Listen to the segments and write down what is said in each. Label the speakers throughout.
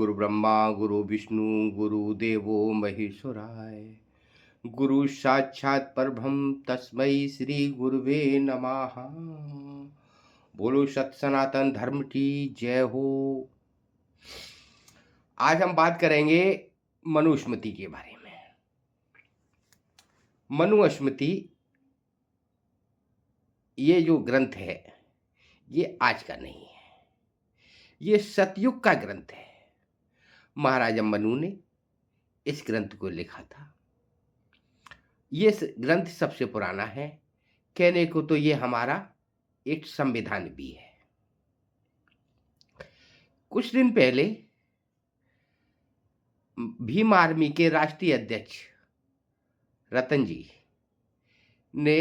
Speaker 1: गुरु ब्रह्मा गुरु विष्णु गुरुदेवो महेश्वराय। गुरु साक्षात परब्रह्म तस्मै श्री गुरुवे नमः। बोलो सत सनातन धर्म की जय हो। आज हम बात करेंगे मनुस्मृति के बारे में। मनुस्मृति ये जो ग्रंथ है ये आज का नहीं है, ये सतयुग का ग्रंथ है। महाराजा मनु ने इस ग्रंथ को लिखा था। ये ग्रंथ सबसे पुराना है, कहने को तो ये हमारा एक संविधान भी है। कुछ दिन पहले भीम आर्मी के राष्ट्रीय अध्यक्ष रतन जी ने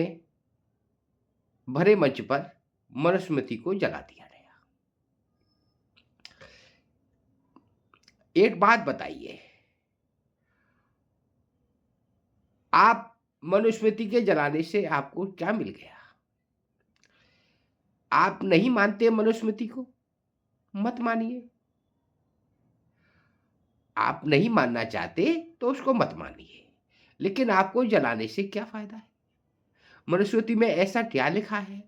Speaker 1: भरे मंच पर मनुस्मृति को जला दिया गया। एक बात बताइए, आप मनुस्मृति के जलाने से आपको क्या मिल गया? आप नहीं मानते मनुस्मृति को, मत मानिए। आप नहीं मानना चाहते तो उसको मत मानिए, लेकिन आपको जलाने से क्या फायदा है? मनुस्मृति में ऐसा क्या लिखा है?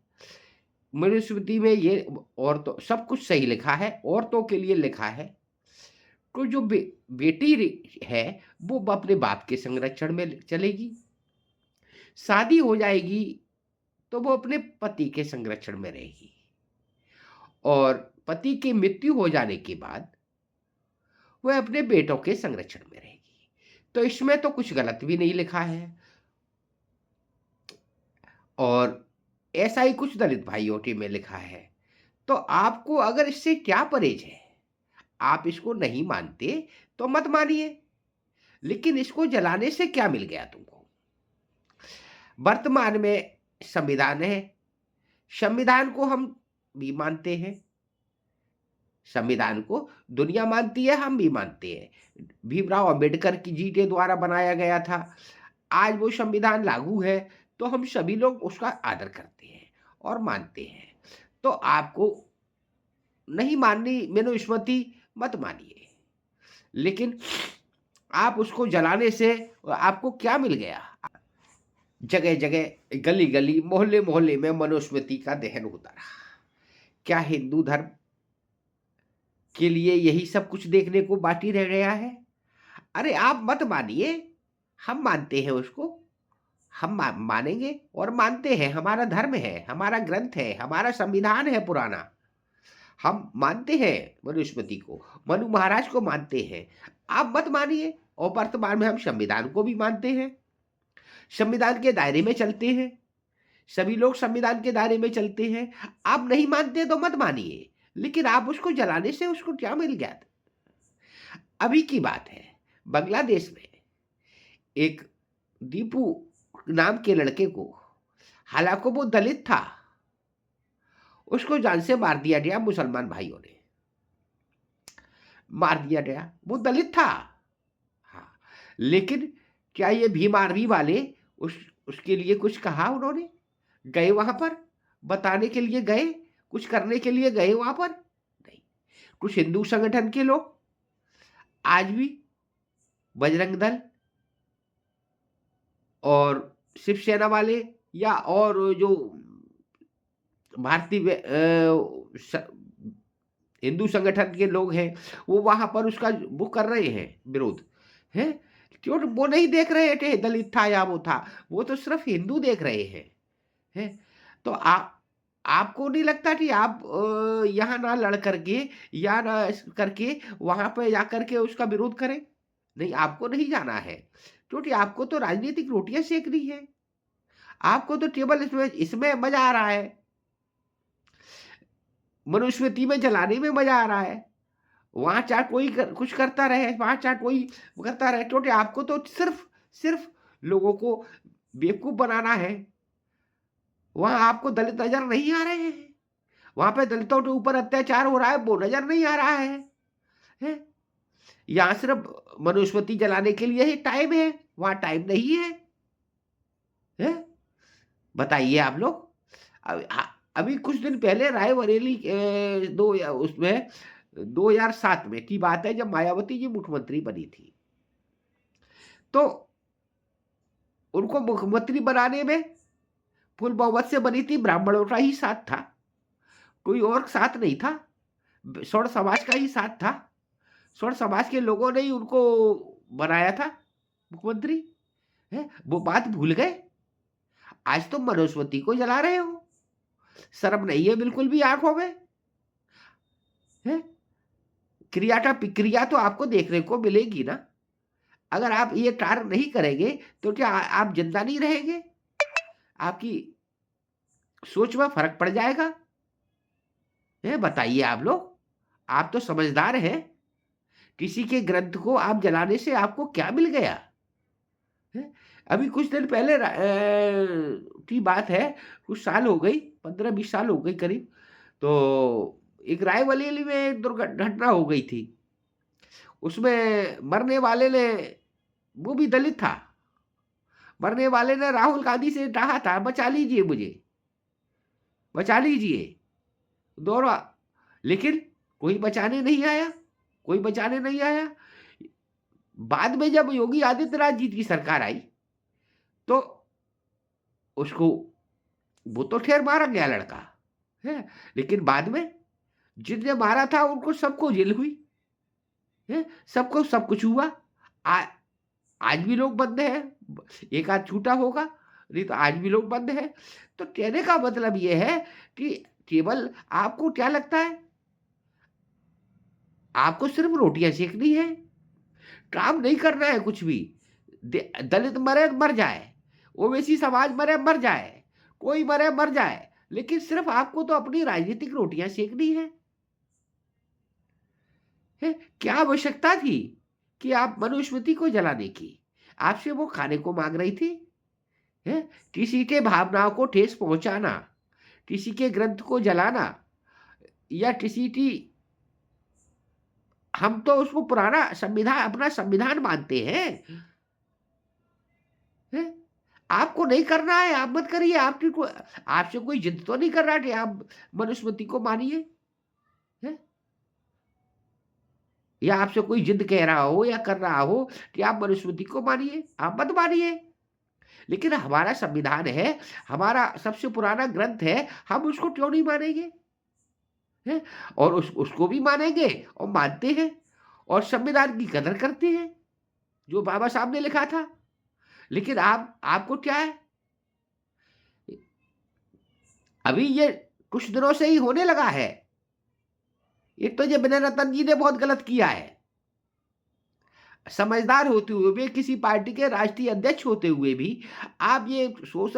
Speaker 1: मनुस्मृति में ये औरतों सब कुछ सही लिखा है, औरतों के लिए लिखा है। तो जो बेटी है वो अपने बाप के संरक्षण में चलेगी, शादी हो जाएगी तो वो अपने पति के संरक्षण में रहेगी, और पति की मृत्यु हो जाने के बाद वह अपने बेटों के संरक्षण में रहेगी। तो इसमें तो कुछ गलत भी नहीं लिखा है। और ऐसा ही कुछ दलित भाइयों के में लिखा है। तो आपको अगर इससे क्या परहेज है, आप इसको नहीं मानते तो मत मानिए, लेकिन इसको जलाने से क्या मिल गया तुमको? वर्तमान में संविधान है, संविधान को हम भी मानते हैं, संविधान को दुनिया मानती है, हम भी मानते हैं। भीमराव अंबेडकर की जी के द्वारा बनाया गया था। आज वो संविधान लागू है तो हम सभी लोग उसका आदर करते हैं और मानते हैं। तो आपको नहीं माननी मनुस्मृति, मत मानिए, लेकिन आप उसको जलाने से आपको क्या मिल गया? जगह जगह, गली गली, मोहल्ले मोहल्ले में मनुस्मृति का दहन होता रहा। क्या हिंदू धर्म के लिए यही सब कुछ देखने को बाकी रह गया है? अरे आप मत मानिए, हम मानते हैं उसको, हम मानेंगे और मानते हैं। हमारा धर्म है, हमारा ग्रंथ है, हमारा संविधान है पुराना। हम मानते हैं मनुस्मृति को, मनु महाराज को मानते हैं। आप मत मानिए। और वर्तमान में हम संविधान को भी मानते हैं, संविधान के दायरे में चलते हैं, सभी लोग संविधान के दायरे में चलते हैं। आप नहीं मानते तो मत मानिए, लेकिन आप उसको जलाने से उसको क्या मिल गया? अभी की बात है, बांग्लादेश में एक दीपू नाम के लड़के को, हालांकि वो दलित था, उसको जान से मार दिया गया। मुसलमान भाइयों ने मार दिया गया, वो दलित था। हाँ, लेकिन क्या ये भीम आर्मी वाले उसके लिए कुछ कहा? उन्होंने गए वहां पर बताने के लिए, गए कुछ करने के लिए गए वहां पर? नहीं। कुछ हिंदू संगठन के लोग आज भी बजरंग दल और शिवसेना वाले या और जो भारतीय हिंदू संगठन के लोग हैं, वो वहां पर उसका वो कर रहे हैं, विरोध है। क्यों? वो नहीं देख रहे हैं कि दलित था या वो था, वो तो सिर्फ हिंदू देख रहे हैं। तो आपको नहीं लगता कि आप यहाँ ना लड़ करके या ना करके वहां पर जा करके उसका विरोध करें? नहीं, आपको नहीं जाना है, क्योंकि आपको तो राजनीतिक रोटियां सेकनी है। आपको तो केवल इसमें इसमें मजा आ रहा है, मनुस्मृति में जलाने में मजा आ रहा है। वहां चाहे कोई कुछ करता रहे, वहां चाहे कोई करता रहे, क्योंकि आपको तो सिर्फ सिर्फ लोगों को बेवकूफ बनाना है। वहां आपको दलित नजर नहीं आ रहे हैं, वहां पे दलितों के ऊपर अत्याचार हो रहा है वो नजर नहीं आ रहा है? यहाँ सिर्फ मनुस्मृति जलाने के लिए ही टाइम है, वहां टाइम नहीं है? बताइए आप लोग। अभी कुछ दिन पहले रायबरेली उसमें 2007 में की बात है, जब मायावती जी मुख्यमंत्री बनी थी। तो उनको मुख्यमंत्री बनाने में फुल बहुमत से बनी थी, ब्राह्मणों का ही साथ था, कोई और साथ नहीं था, स्वर्ण समाज का ही साथ था। स्वर्ण समाज के लोगों ने ही उनको बनाया था मुख्यमंत्री। है, वो बात भूल गए। आज तुम मनुस्मृति को जला रहे हो, शर्म नहीं है बिल्कुल भी आंखों में। है, क्रिया तो आपको देखने को मिलेगी ना। अगर आप ये कार्य नहीं करेंगे तो क्या आप जिंदा नहीं रहेंगे? आपकी सोच में फर्क पड़ जाएगा। है, बताइए आप लोग, आप तो समझदार हैं, किसी के ग्रंथ को आप जलाने से आपको क्या मिल गया? है? अभी कुछ दिन पहले की बात है, कुछ साल हो गई, 15-20 साल हो गई करीब। तो एक रायबरेली में एक दुर्घटना हो गई थी। उसमें मरने वाले ने, वो भी दलित था, मरने वाले ने राहुल गांधी से कहा था, बचा लीजिए मुझे, बचा लीजिए, दोनों। लेकिन कोई बचाने नहीं आया, कोई बचाने नहीं आया। बाद में जब योगी आदित्यनाथ जी की सरकार आई, तो उसको, वो तो खैर मारा गया लड़का, है, लेकिन बाद में जिसने मारा था उनको सबको जेल हुई, है, सबको सब कुछ हुआ। आ, आज भी लोग बंद हैं, एक आध छूटा होगा, नहीं तो आज भी लोग बंद हैं। तो कहने का मतलब ये है कि केवल आपको क्या लगता है, आपको सिर्फ रोटियां सेकनी है, काम नहीं करना है कुछ भी। दलित मरे मर जाए, ओबीसी समाज मरे मर जाए, कोई मरे मर जाए, लेकिन सिर्फ आपको तो अपनी राजनीतिक रोटियां सेकनी है? क्या आवश्यकता थी कि आप मनुस्मृति को जलाने की? आपसे वो खाने को मांग रही थी। है, किसी के भावनाओं को ठेस पहुंचाना, किसी के ग्रंथ को जलाना, या किसी की, हम तो उसको पुराना संविधान, अपना संविधान मानते हैं। है? आपको नहीं करना है, आप मत करिए। आपकी आपसे कोई जिद तो नहीं कर रहा कि आप मनुस्मृति को मानिए, है? या आपसे कोई जिद कह रहा हो या कर रहा हो कि आप मनुस्मृति को मानिए, आप मत मानिए। लेकिन हमारा संविधान है, हमारा सबसे पुराना ग्रंथ है, हम उसको क्यों नहीं मानेंगे? है? और उसको भी मानेंगे और मानते हैं, और संविधान की कदर करते हैं, जो बाबा साहब ने लिखा था। लेकिन आपको क्या है, अभी ये कुछ दिनों से ही होने लगा है। एक तो ये विनय रतन जी ने बहुत गलत किया है, समझदार होते हुए भी, किसी पार्टी के राष्ट्रीय अध्यक्ष होते हुए भी आप ये सोच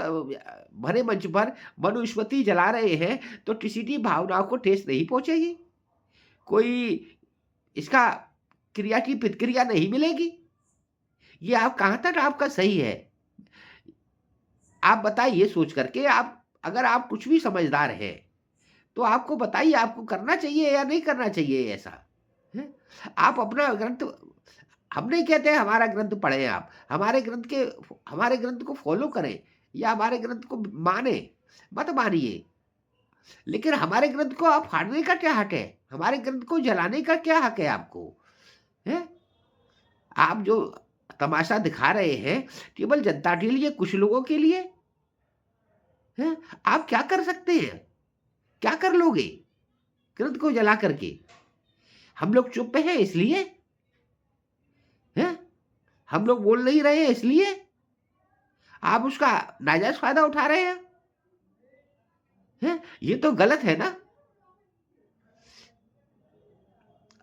Speaker 1: भरे मंच पर मनुस्मृति जला रहे हैं, तो किसी की भावनाओं को ठेस नहीं पहुंचेगी, कोई इसका क्रिया की प्रतिक्रिया नहीं मिलेगी। ये आप कहां तक आपका सही है? आप बताइए सोच करके, आप अगर आप कुछ भी समझदार है तो आपको बताइए, आपको करना चाहिए या नहीं करना चाहिए ऐसा? है? आप अपना ग्रंथ, हम नहीं कहते हैं हमारा ग्रंथ पढ़ें, आप हमारे ग्रंथ को फॉलो करें, या हमारे ग्रंथ को माने, मत मानिए, लेकिन हमारे ग्रंथ को आप फाड़ने का क्या हक है? हमारे ग्रंथ को जलाने का क्या हक है आपको? है? आप जो तमाशा दिखा रहे हैं केवल जनता के लिए, कुछ लोगों के लिए, है? आप क्या कर सकते हैं? क्या कर लोगे ग्रंथ को जला करके? हम लोग चुप हैं इसलिए, है, हम लोग बोल नहीं रहे हैं इसलिए आप उसका नाजायज फायदा उठा रहे हैं? ये तो गलत है ना।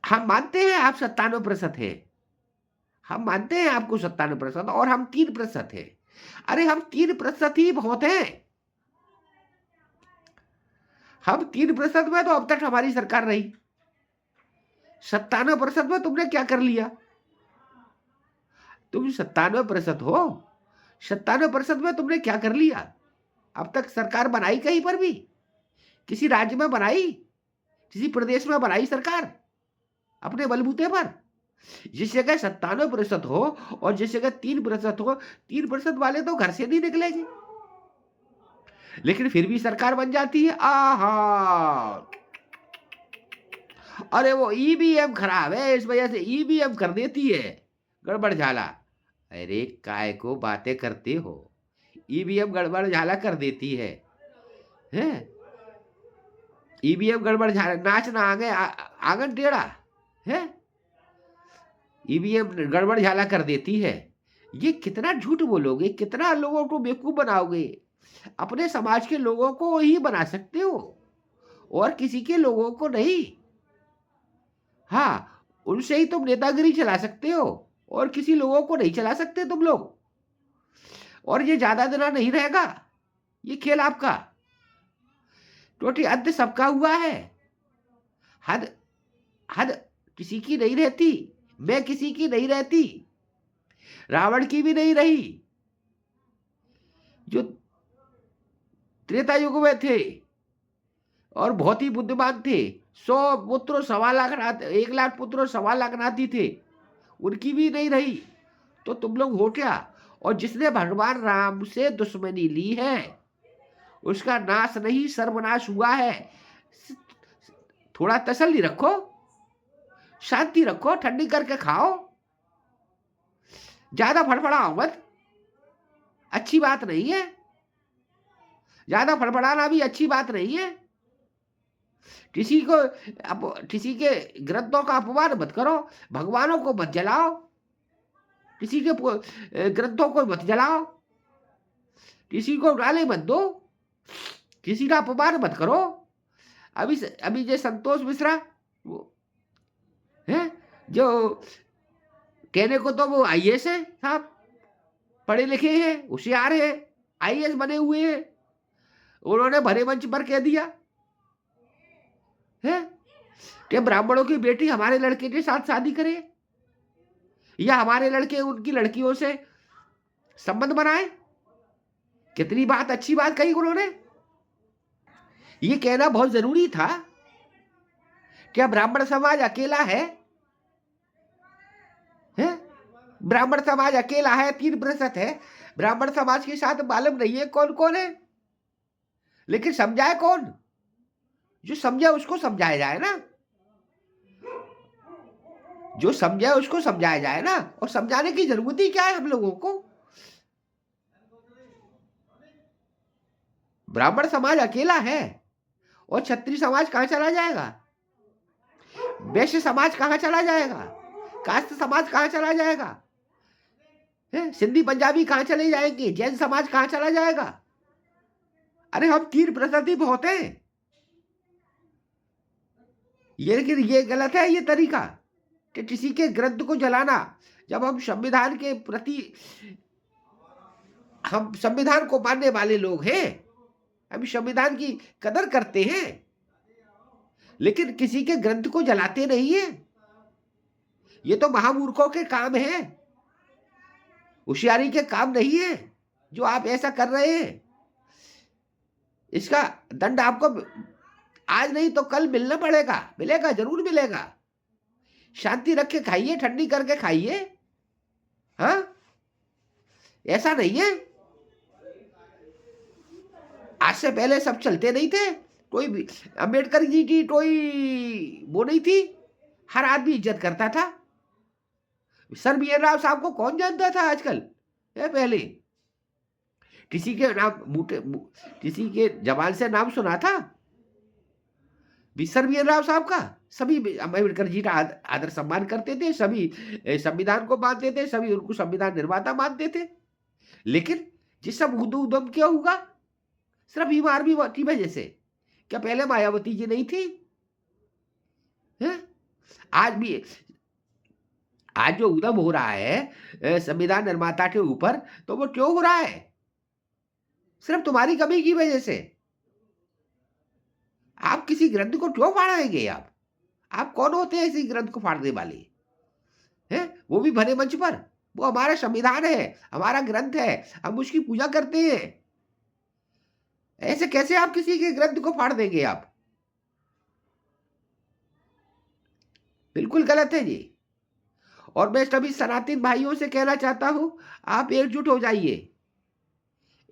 Speaker 1: हम मानते हैं आप 97% है, हम मानते हैं आपको 97%, और हम 3% है। अरे हम 3% ही बहुत हैं। हम 3% में तो अब तक हमारी सरकार रही, 97% में तुमने क्या कर लिया? तुम 97% हो, 97% में तुमने क्या कर लिया? अब तक सरकार बनाई कहीं पर भी? किसी राज्य में बनाई, किसी प्रदेश में बनाई सरकार अपने बलबूते पर? जिस जगह 97% हो और जिस जगह 3% हो, 3% वाले तो घर से नहीं निकलेंगे, लेकिन फिर भी सरकार बन जाती है। आहा, अरे वो ईवीएम खराब है, इस वजह से ईवीएम कर देती है गड़बड़ झाला। अरे काय को बातें करते हो, ईवीएम गड़बड़ झाला कर देती है, हैं? ईवीएम गड़बड़ झाला, नाच ना आगे आंगन टेढ़ा, है? ईवीएम गड़बड़ झाला कर देती है। ये कितना झूठ बोलोगे, कितना लोगों को बेवकूफ बनाओगे। अपने समाज के लोगों को ही बना सकते हो और किसी के लोगों को नहीं। हाँ, उनसे ही तुम नेतागिरी चला सकते हो और किसी लोगों को नहीं चला सकते तुम लोग। और ये ज्यादा दिन नहीं रहेगा ये खेल आपका, क्योंकि अंत सबका हुआ है। हद हद किसी की नहीं रहती, मैं किसी की नहीं रहती, रावण की भी नहीं रही। जो त्रेता युग में थे और बहुत ही बुद्धिमान थे, 100 पुत्र 1.25 लाख 1 लाख पुत्र 1.25 लाख नाती थे, उनकी भी नहीं रही। तो तुम लोग हो क्या? और जिसने भगवान राम से दुश्मनी ली है उसका नाश नहीं सर्वनाश हुआ है। थोड़ा तसल्ली रखो, शांति रखो, ठंडी करके खाओ, ज्यादा फड़फड़ाओ मत, अच्छी बात नहीं है। ज्यादा फड़फड़ाना भी अच्छी बात नहीं है। किसी के ग्रंथों का अपमान मत करो, भगवानों को मत जलाओ, किसी के ग्रंथों को मत जलाओ, किसी को गाली मत दो, किसी का अपमान मत करो। अभी जो संतोष मिश्रा वो है, जो कहने को तो वो आईएएस है साहब, पढ़े लिखे हैं, होशियार है, आईएएस बने हुए हैं, उन्होंने भरे मंच पर कह दिया है कि ब्राह्मणों की बेटी हमारे लड़के के साथ शादी करे या हमारे लड़के उनकी लड़कियों से संबंध बनाए। कितनी बात अच्छी बात कही उन्होंने। ये कहना बहुत जरूरी था। क्या ब्राह्मण समाज अकेला है? ब्राह्मण समाज अकेला है, 3% है। ब्राह्मण समाज के साथ मालूम नहीं है कौन कौन है, लेकिन समझाए कौन? जो समझे उसको समझाया जाए ना, जो समझे उसको समझाया जाए ना। और समझाने की जरूरत ही क्या है हम लोगों को? ब्राह्मण समाज अकेला है और क्षत्रिय समाज कहां चला जाएगा? वैश्य समाज कहां चला जाएगा? कास्त समाज कहां चला जाएगा? सिंधी पंजाबी कहां चले जाएंगे? जैन समाज कहां चला जाएगा? अरे हम 3% बहुत हैं। लेकिन ये गलत है ये तरीका कि किसी के ग्रंथ को जलाना। जब हम संविधान के प्रति, हम संविधान को मानने वाले लोग हैं, हम संविधान की कदर करते हैं, लेकिन किसी के ग्रंथ को जलाते नहीं है। ये तो महामूर्खों के काम है, होशियारी के काम नहीं है जो आप ऐसा कर रहे हैं। इसका दंड आपको आज नहीं तो कल मिलना पड़ेगा, मिलेगा, जरूर मिलेगा। शांति रख के खाइए, ठंडी करके खाइए। हाँ, ऐसा नहीं है। आज से पहले सब चलते नहीं थे, कोई भी अम्बेडकर जी की कोई वो नहीं थी, हर आदमी इज्जत करता था। सर बी एन राव साहब को कौन जानता था आजकल? पहले किसी के नाम किसी के जबान से नाम सुना था? सर बी एन राव साहब का सभी अम्बेडकर जी का आदर सम्मान करते थे, सभी संविधान को मानते थे, सभी उनको संविधान निर्माता मानते थे। लेकिन जिस सब उदम क्यों होगा? सिर्फ ईमारवी की वजह से। क्या पहले मायावती जी नहीं थी? आज भी आज जो उद्यम हो रहा है संविधान निर्माता के ऊपर, तो वो क्यों हो रहा है? सिर्फ तुम्हारी कमी की वजह से। आप किसी ग्रंथ को क्यों फाड़ेंगे? आप कौन होते हैं इसी ग्रंथ को फाड़ने वाले? हैं, वो भी भरे मंच पर। वो हमारा संविधान है, हमारा ग्रंथ है, हम उसकी पूजा करते हैं। ऐसे कैसे आप किसी के ग्रंथ को फाड़ देंगे? आप बिल्कुल गलत है जी। और मैं सभी सनातन भाइयों से कहना चाहता हूं, आप एकजुट हो जाइए।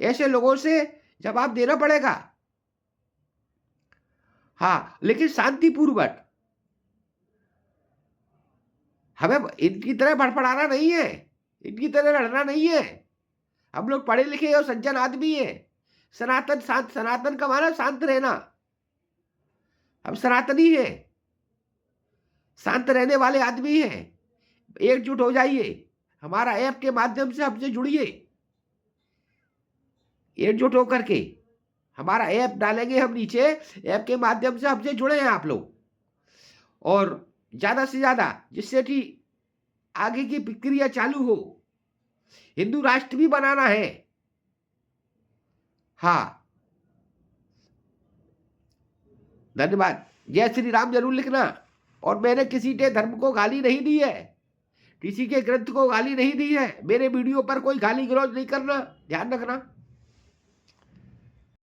Speaker 1: ऐसे लोगों से जवाब देना पड़ेगा। हाँ, लेकिन शांतिपूर्वक। हमें इनकी तरह फड़फड़ाना नहीं है, इनकी तरह लड़ना नहीं है। हम लोग पढ़े लिखे और सज्जन आदमी हैं। सनातन शांत, सनातन का माना शांत रहना। हम सनातनी हैं, शांत रहने वाले आदमी हैं। एकजुट हो जाइए, हमारा ऐप के माध्यम से हमसे जुड़िए। एकजुट होकर के हमारा ऐप डालेंगे हम नीचे, ऐप के माध्यम से हमसे जुड़े हैं आप लोग, और ज्यादा से ज्यादा, जिससे कि आगे की प्रक्रिया चालू हो। हिंदू राष्ट्र भी बनाना है। हाँ, धन्यवाद। जय श्री राम जरूर लिखना। और मैंने किसी के धर्म को गाली नहीं दी है, किसी के ग्रंथ को गाली नहीं दी है। मेरे वीडियो पर कोई गाली गलौज नहीं करना, ध्यान रखना।